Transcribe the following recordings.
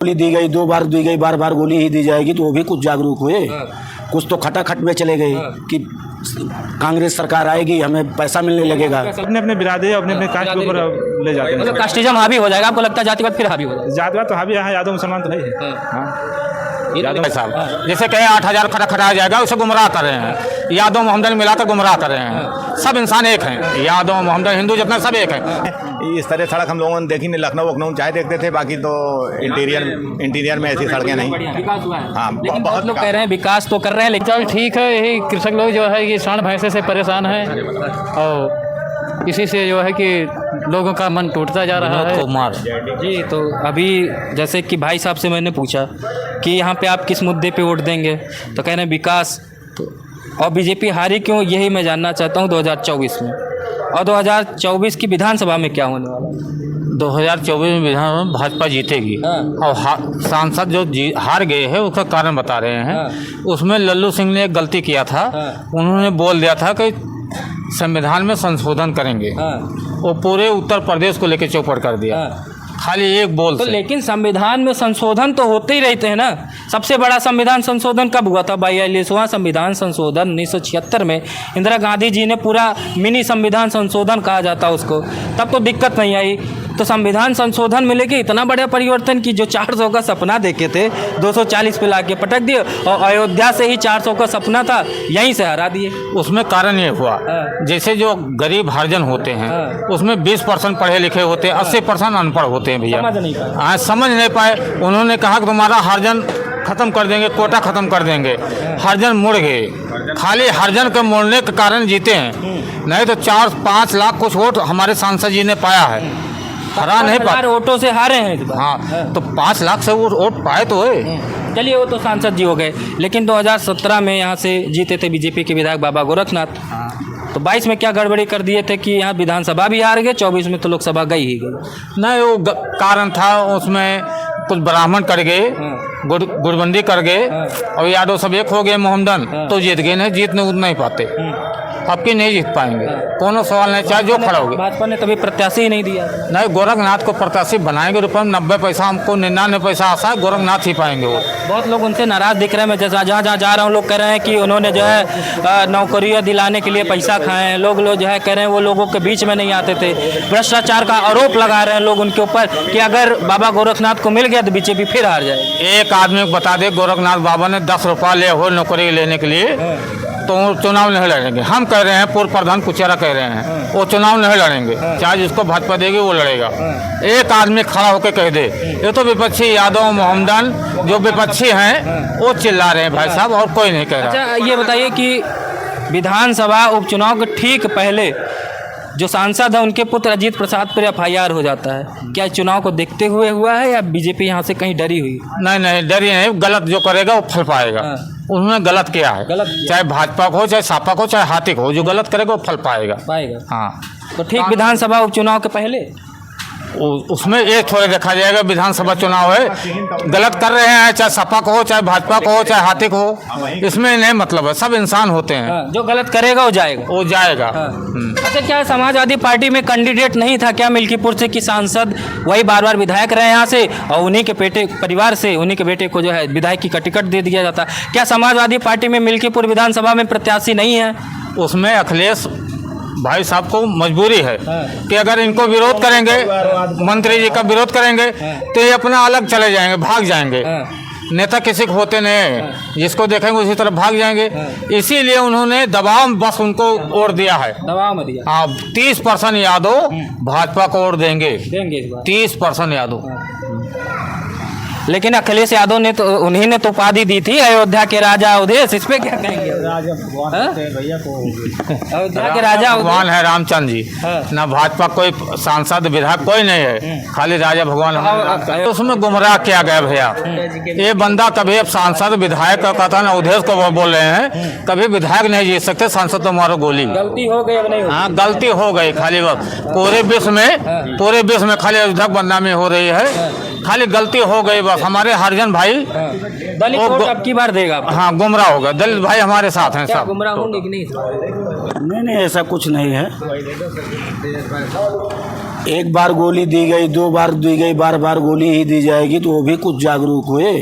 गोली दी गई, 2 बार दी गई, बार बार गोली ही दी जाएगी तो वो भी कुछ जागरूक हुए। कुछ तो खटाखट में चले गए कि कांग्रेस सरकार आएगी हमें पैसा मिलने लगेगा। अपने अपने बिरादरी अपने अपने कास्ट के ऊपर ले जाते हैं। मतलब कास्टिज्म हावी हो जाएगा, आपको लगता है जातिवाद फिर हावी हो जाएगा? जातिवाद तो हावी है, यादव मुसलमान तो नहीं है। यादव साहब जैसे कहे 8,000 खड़ा जाएगा, उसे गुमराह कर रहे हैं। यादव मोहम्मदन मिलाकर गुमराह कर रहे हैं। सब इंसान एक हैं, यादव मोहम्मदन हिंदू जितना सब एक हैं। इस तरह सड़क हम लोगों ने देखी नहीं, लखनऊ चाहे देखते थे, बाकी तो इंटीरियर में ऐसी सड़कें नहीं। विकास हुआ है। हाँ, लेकिन बहुत लोग कह रहे हैं विकास तो कर रहे हैं, लेकिन चल ठीक है, यही कृषक लोग जो है कि सांड भैंसे से परेशान हैं और इसी से जो है कि लोगों का मन टूटता जा रहा है। कुमार जी, तो अभी जैसे कि भाई साहब से मैंने पूछा कि यहाँ पे आप किस मुद्दे पे वोट देंगे, तो कह रहे हैं विकास। तो और बीजेपी हारी क्यों, यही मैं जानना चाहता हूँ 2024 में। और 2024 की विधानसभा में क्या होने वाला है? 2024 में विधानसभा में भाजपा जीतेगी। और सांसद जो हार गए हैं उसका कारण बता रहे हैं। उसमें लल्लू सिंह ने एक गलती किया था। उन्होंने बोल दिया था कि संविधान में संशोधन करेंगे। वो पूरे उत्तर प्रदेश को लेकर चौपट कर दिया खाली एक बोल तो से। लेकिन संविधान में संशोधन तो होते ही रहते हैं ना। सबसे बड़ा संविधान संशोधन कब हुआ था? 42वां संविधान संशोधन 1976 में इंदिरा गांधी जी ने पूरा मिनी संविधान संशोधन कहा जाता उसको, तब तो दिक्कत नहीं आई। तो संविधान संशोधन में लेके इतना बड़ा परिवर्तन की जो 400 का सपना देखे थे 240 पे लाके पटक दिए, और अयोध्या से ही 400 का सपना था यहीं से हरा दिए। उसमें कारण ये हुआ जैसे जो गरीब हरिजन होते हैं उसमें 20% पढ़े लिखे होते हैं, 80% अनपढ़ होते हैं भैया। समझ नहीं पाए। हाँ, समझ नहीं पाए। उन्होंने कहा कि तुम्हारा हरिजन खत्म कर देंगे, कोटा खत्म कर देंगे। हरिजन मुड़ गए, खाली हरिजन के मुड़ने के कारण जीते हैं। नहीं तो 4-5 लाख कुछ वोट हमारे सांसद जी ने पाया है, हरा नहीं पाए। वोटों से हारे हैं इस बार। हाँ, तो 5 लाख से वो वोट पाए तो है। चलिए, वो तो सांसद जी हो गए, लेकिन 2017 में यहाँ से जीते थे बीजेपी के विधायक बाबा गोरखनाथ। तो 22 में क्या गड़बड़ी कर दिए थे कि यहाँ विधानसभा भी हार गए, 24 में तो लोकसभा गई ही गई। नहीं, वो कारण था उसमें कुछ ब्राह्मण कर गए, गुटबंदी कर गए, और यादव सब एक हो गए मोहम्मदन, तो जीत गए। नहीं जीतने उतना ही पाते, अब की नहीं जीत पाएंगे। कोनो सवाल नहीं, चाहे जो खड़ा होगे। भाजपा ने तभी प्रत्याशी ही नहीं दिया। नहीं, गोरखनाथ को प्रत्याशी बनाएंगे। रुपये में 90 पैसा हमको 99 पैसा आशा है, गोरखनाथ ही पाएंगे वो। बहुत लोग उनसे नाराज दिख रहे हैं। मैं जैसा जहाँ जा रहा हूँ लोग कह रहे हैं कि उन्होंने जो है नौकरियाँ दिलाने के लिए पैसा खाए हैं। लोग जो है कह रहे हैं वो लोगों के बीच में नहीं आते थे। भ्रष्टाचार का आरोप लगा रहे हैं लोग उनके ऊपर कि अगर बाबा गोरखनाथ को मिल गया तो बीजेपी फिर हार जाए। एक आदमी को बता दे गोरखनाथ बाबा ने 10 रुपया ले हो नौकरी लेने के लिए तो चुनाव नहीं लड़ेंगे। हम कह रहे हैं, पूर्व प्रधान कुचेरा कह रहे हैं वो चुनाव नहीं लड़ेंगे, चाहे जिसको भाजपा देगी वो लड़ेगा। एक आदमी खड़ा होकर कह दे। ये तो विपक्षी यादव मोहम्मदन जो विपक्षी हैं वो चिल्ला रहे हैं भाई साहब, और कोई नहीं कह रहा। अच्छा, ये बताइए कि विधानसभा उपचुनाव के ठीक पहले जो सांसद है उनके पुत्र अजीत प्रसाद पर FIR हो जाता है, क्या चुनाव को देखते हुए हुआ है या बीजेपी यहाँ से कहीं डरी हुई? नहीं, डरी नहीं। गलत जो करेगा वो फल पाएगा। उन्होंने गलत किया है, चाहे भाजपा को हो, चाहे सपा को, चाहे हाथी को, जो गलत करेगा वो फल पाएगा। हाँ, तो ठीक विधानसभा उपचुनाव के पहले उसमें ये थोड़े देखा जाएगा। विधानसभा चुनाव है, गलत कर रहे हैं, चाहे सपा को हो, चाहे भाजपा को हो, चाहे हाथी को हो, इसमें नहीं मतलब है। सब इंसान होते हैं। जो गलत करेगा वो जाएगा, वो जाएगा। अच्छा, क्या समाजवादी पार्टी में कैंडिडेट नहीं था क्या मिल्कीपुर से कि सांसद वही बार विधायक रहे यहाँ से, और उन्हीं के बेटे परिवार से उन्हीं के बेटे को जो है विधायक की टिकट दे दिया जाता? क्या समाजवादी पार्टी में मिल्कीपुर विधानसभा में प्रत्याशी नहीं है? उसमें अखिलेश भाई साहब को मजबूरी है कि अगर इनको विरोध करेंगे, मंत्री जी का विरोध करेंगे, तो ये अपना अलग चले जाएंगे, भाग जाएंगे। नेता किसी को होते नहीं, जिसको देखेंगे उसी तरफ भाग जाएंगे। इसीलिए उन्होंने दबाव बस उनको वोट दिया है। दबाव में दिया। हाँ, 30% यादव भाजपा को वोट देंगे इस बार 30% यादव। लेकिन अखिलेश यादव ने तो उन्हीं ने तो उपाधि दी थी अयोध्या के राजा अवधेश, इस पे क्या कहेंगे? अयोध्या के राजा भगवान है रामचंद्र जी, ना भाजपा कोई सांसद विधायक कोई नहीं है, खाली राजा भगवान है। तो उसमें गुमराह किया गया भैया। ये बंदा कभी अब सांसद विधायक का कथन अवधेश को वो बोल रहे हैं, कभी विधायक नहीं जीत सकते, सांसद तो मारो गोली। गलती हो गई, अब नहीं होगी। हाँ, गलती हो गई। खाली वक्त पूरे विश्व में खाली अयोध्या बदनामी हो रही है, खाली गलती हो गई बस। बस हमारे हरिजन भाई दलित वो वोट अब की बार देगा आपको? हाँ गुमराह होगा, दलित भाई हमारे साथ हैं क्या सब। गुमराह होंगे कि नहीं? नहीं ऐसा कुछ नहीं है। एक बार गोली दी गई, 2 बार दी गई, बार बार गोली ही दी जाएगी तो वो भी कुछ जागरूक हुए।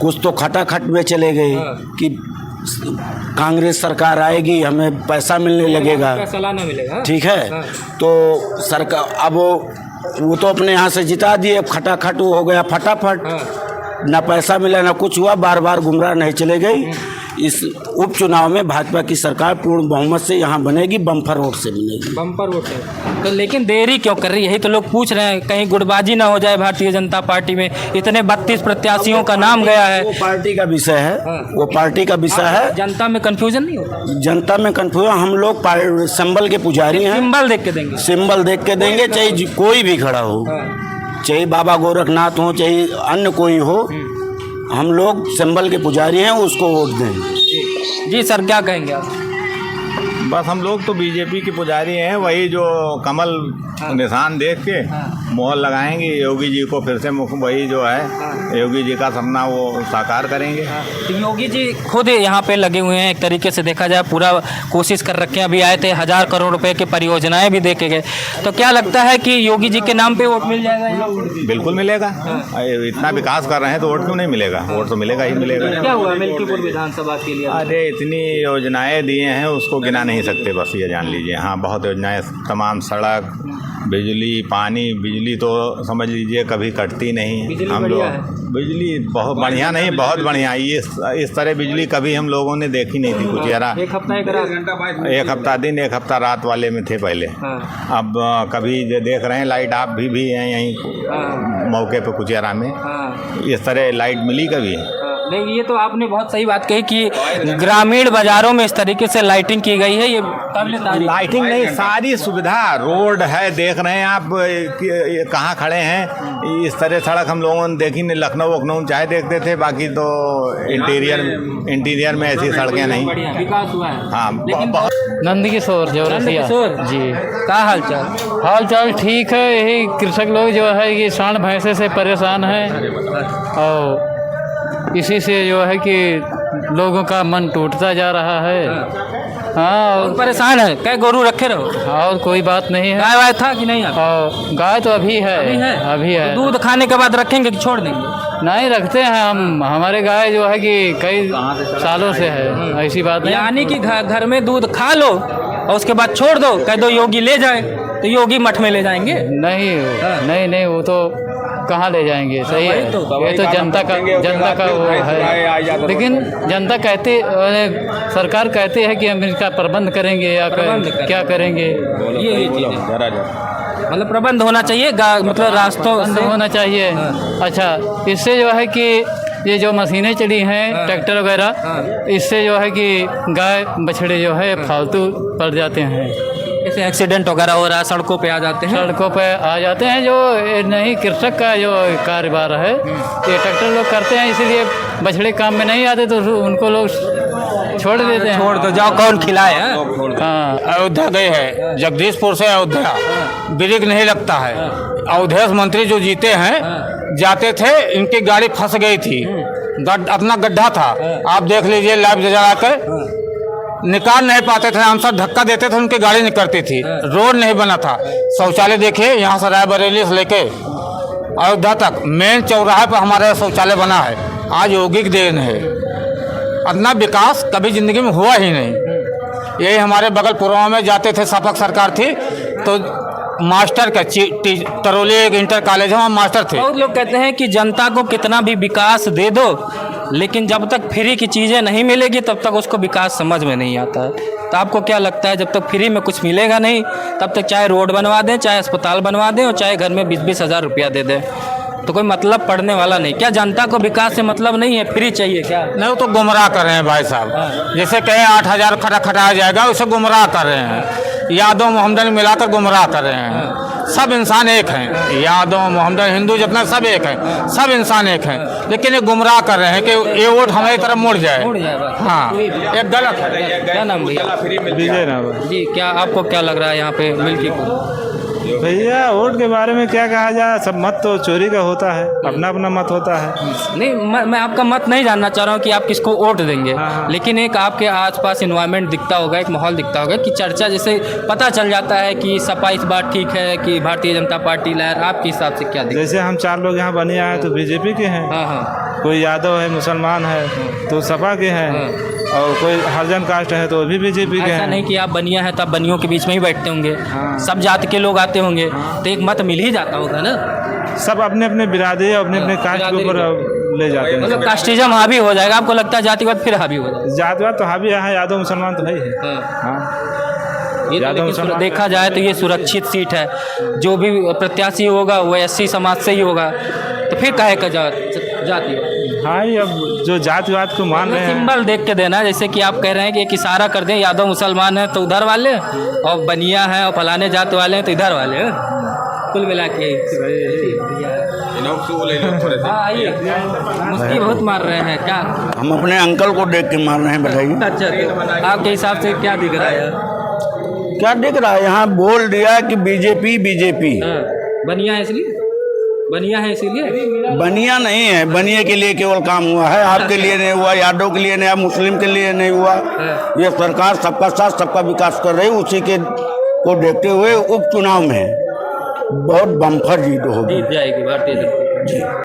कुछ तो खटाखट में चले गए कि कांग्रेस सरकार आएगी हमें पैसा मिलने लगेगा, सालाना मिलेगा। ठीक है। तो सरकार अब वो तो अपने यहाँ से जिता दिए, अब खटाखट वो हो गया फटाफट, ना पैसा मिला ना कुछ हुआ, बार बार गुमराह नहीं चले गई। इस उपचुनाव में भाजपा की सरकार पूर्ण बहुमत से यहाँ बनेगी, बम्पर वोट से बनेगी। बम्पर वोट है तो लेकिन देरी क्यों कर रही है? यही तो लोग पूछ रहे हैं, कहीं गुटबाजी ना हो जाए भारतीय जनता पार्टी में। इतने 32 प्रत्याशियों का नाम गया है। वो पार्टी का विषय है, वो पार्टी का विषय है। जनता में कंफ्यूजन नहीं होता? जनता में कंफ्यूजन, हम लोग सिंबल के पुजारी हैं। सिंबल देख के देंगे। सिंबल देख के देंगे, चाहे कोई भी खड़ा हो, चाहे बाबा गोरखनाथ हो, चाहे अन्य कोई हो, हम लोग सिंबल के पुजारी हैं, उसको वोट दें। जी सर, क्या कहेंगे आप? बस हम लोग तो बीजेपी के पुजारी हैं, वही जो कमल निशान देख के मोहर लगाएंगे योगी जी को, फिर से वही जो है योगी जी का सपना वो साकार करेंगे। तो योगी जी खुद यहाँ पे लगे हुए हैं, एक तरीके से देखा जाए पूरा कोशिश कर रखे हैं। अभी आए थे, 1000 करोड़ रुपए की परियोजनाएं भी देखे गए। तो क्या लगता है कि योगी जी के नाम पे वोट मिल जाएगा यहाँ? बिल्कुल मिलेगा। इतना विकास कर रहे हैं तो वोट क्यों नहीं मिलेगा? वोट तो मिलेगा ही मिलेगा। क्या हुआ मिल्कीपुर विधानसभा के लिए? अरे इतनी योजनाएं दिए हैं, उसको गिना नहीं सकते, बस ये जान लीजिए। हाँ बहुत योजनाएं, तमाम सड़क, बिजली, पानी। बिजली तो समझ लीजिए कभी कटती नहीं। हम लोग बिजली बहुत बढ़िया, नहीं बहुत बढ़िया, इस तरह बिजली कभी हम लोगों ने देखी नहीं थी। कुछ यारा एक हफ्ता दिन, एक हफ्ता रात वाले में थे पहले। अब कभी देख रहे हैं लाइट, आप भी हैं यहीं मौके पे कुचियारा में, इस तरह लाइट मिली कभी? नहीं, ये तो आपने बहुत सही बात कही कि ग्रामीण बाजारों में इस तरीके से लाइटिंग की गई है। ये लाइटिंग नहीं, सारी सुविधा, रोड है, देख रहे हैं आप कहाँ खड़े हैं। इस तरह सड़क हम लोगों ने देखी नहीं, लखनऊ चाहे देखते थे, बाकी तो इंटीरियर में ऐसी सड़कें नहीं। विकास हुआ है। हाँ नंदकिशोर जोरसिया जी। क्या हाल चाल? हाल चाल ठीक है। यही कृषक लोग जो है कि सांड भैंसे से परेशान हैं, और इसी से जो है कि लोगों का मन टूटता जा रहा है। हाँ, और परेशान है। क्या गोरू रखे रहो? और कोई बात नहीं है। गाय वाय था कि नहीं? और गाय तो अभी है, अभी है। तो दूध खाने के बाद रखेंगे कि छोड़ देंगे? नहीं, रखते हैं हम। हमारे गाय जो है कि कई सालों से है, ऐसी बात नहीं। यानी कि घर में दूध खा लो और उसके बाद छोड़ दो, कह दो योगी ले जाए, तो योगी मठ में ले जाएंगे? नहीं, वो तो कहाँ ले जाएंगे? सही है, ये तो जनता का वो है। लेकिन जनता सरकार कहती है कि हम इसका प्रबंध करेंगे या क्या करेंगे। ये मतलब प्रबंध होना चाहिए, मतलब रास्तों से होना चाहिए। अच्छा, इससे जो है कि ये जो मशीनें चली हैं, ट्रैक्टर वगैरह, इससे जो है कि गाय बछड़े जो है फालतू पड़ जाते हैं। जैसे एक्सीडेंट वगैरह हो रहा है, सड़कों पे आ जाते हैं, जो नहीं कृषक का जो कारोबार है ये ट्रैक्टर लोग करते हैं, इसीलिए बछड़े काम में नहीं आते तो उनको लोग छोड़ देते हैं। छोड़ दो, जाओ कौन खिलाए। हाँ, अयोध्या गए हैं, जगदीशपुर से अयोध्या ब्रेक नहीं लगता है। अयोध्या मंत्री जो जीते हैं, जाते थे, इनकी गाड़ी फंस गई थी, अपना गड्ढा था, आप देख लीजिए लाइव जला कर, निकाल नहीं पाते थे, हम सब धक्का देते थे, उनकी गाड़ी निकलती थी। रोड नहीं बना था। शौचालय देखिए, यहाँ से रायबरेली से लेके अयोध्या तक मेन चौराहे पर हमारा शौचालय बना है। आज योगी की देन है। इतना विकास कभी जिंदगी में हुआ ही नहीं। यही हमारे बगल पुरवा में जाते थे, सपक सरकार थी तो मास्टर का तरौली एक इंटर कॉलेज है, वहाँ मास्टर थे। बहुत लोग कहते हैं कि जनता को कितना भी विकास दे दो, लेकिन जब तक फ्री की चीज़ें नहीं मिलेगी तब तक उसको विकास समझ में नहीं आता है। तो आपको क्या लगता है, जब तक फ्री में कुछ मिलेगा नहीं, तब तक चाहे रोड बनवा दें, चाहे अस्पताल बनवा दें, और चाहे घर में 20-20 हज़ार रुपया दे दें, तो कोई मतलब पड़ने वाला नहीं? क्या जनता को विकास से मतलब नहीं है, फ्री चाहिए क्या? नहीं, वो तो गुमराह कर रहे हैं भाई साहब। जैसे कहें 8,000 खटाया जाएगा, उसे गुमराह कर रहे हैं। यादव मोहम्मदन मिलाकर गुमराह कर रहे हैं। सब इंसान एक हैं, यादव मोहम्मदन हिंदू जितना सब एक हैं, सब इंसान एक हैं, लेकिन ये गुमराह कर रहे हैं कि ये वोट हमारी तरफ मुड़ जाए। हाँ, ये गलत है। क्या नाम भैया? विजय नाम। जी, क्या आपको क्या लग रहा है यहाँ पे मिल्कीपुर? भैया वोट के बारे में क्या कहा जाए, सब मत तो चोरी का होता है, अपना अपना मत होता है। नहीं मैं आपका मत नहीं जानना चाह रहा हूँ कि आप किसको वोट देंगे, लेकिन एक आपके आसपास इन्वायरमेंट दिखता होगा, एक माहौल दिखता होगा कि चर्चा जैसे पता चल जाता है कि सपा इस बार ठीक है कि भारतीय जनता पार्टी लहर, आपके हिसाब से क्या दिखता जैसे हम 4 लोग यहाँ बनिया है तो बीजेपी के हैं, है? हाँ कोई यादव है, मुसलमान है तो सपा के हैं, और कोई हरिजन कास्ट है तो वो भी बीजेपी के ऐसा हैं। नहीं कि आप बनिया है तो आप बनियों के बीच में ही बैठते होंगे, सब जाति के लोग आते होंगे, तो एक मत मिल ही जाता होगा ना। सब अपने अपने बिरादरी अपने अपने कास्ट के ऊपर ले जाते हैं। मतलब कास्टिज्म हावी हो जाएगा, आपको लगता है जातिवाद फिर हावी हो जाएगा? जातिवाद तो हावी है, यादव मुसलमान तो है ही है। हाँ। ये तो लेकिन देखा जाए तो ये सुरक्षित सीट है, जो भी प्रत्याशी होगा वो SC समाज से ही होगा, तो फिर काहे का जाति? हाँ, ये अब जो जातिवाद को मान रहे हैं, सिंबल देख के देना, जैसे कि आप कह रहे हैं कि एक इशारा कर दें, यादव मुसलमान है तो उधर वाले, और बनिया है और फलाने जात वाले हैं तो इधर वाले हैं, कुल मिला के। हाँ आइए, मुस्की बहुत मार रहे हैं क्या? हम अपने अंकल को देख के मार रहे हैं, बताइए। अच्छा, आपके हिसाब से क्या दिख रहा है? क्या दिख रहा है? यहाँ बोल दिया कि बीजेपी बीजेपी। बनिया है इसलिए, बनिया है इसीलिए। बनिया नहीं है, बनिया के लिए केवल काम हुआ है, आपके लिए नहीं हुआ, यादव के लिए नहीं, मुस्लिम के लिए नहीं हुआ। ये सरकार सबका साथ सबका विकास कर रही है, उसी के को देखते हुए उपचुनाव में बहुत बम्पर जीत होगी। जीत जाएगी भारतीय जनता पार्टी।